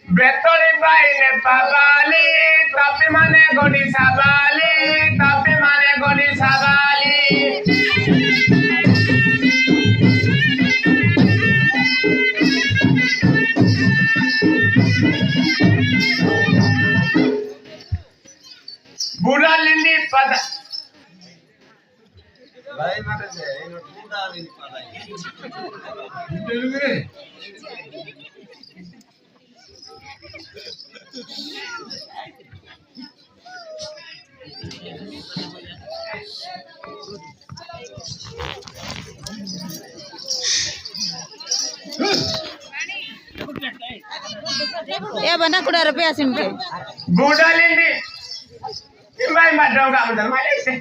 Betoli baine pabali, tapi mane godi sabali, tapi mane godi sabali. Budalini pada. Lain ada deh, ini budalini pada. Ya banda kuda rupiah simpe. Budalini. Imbai madong ka udal mai se.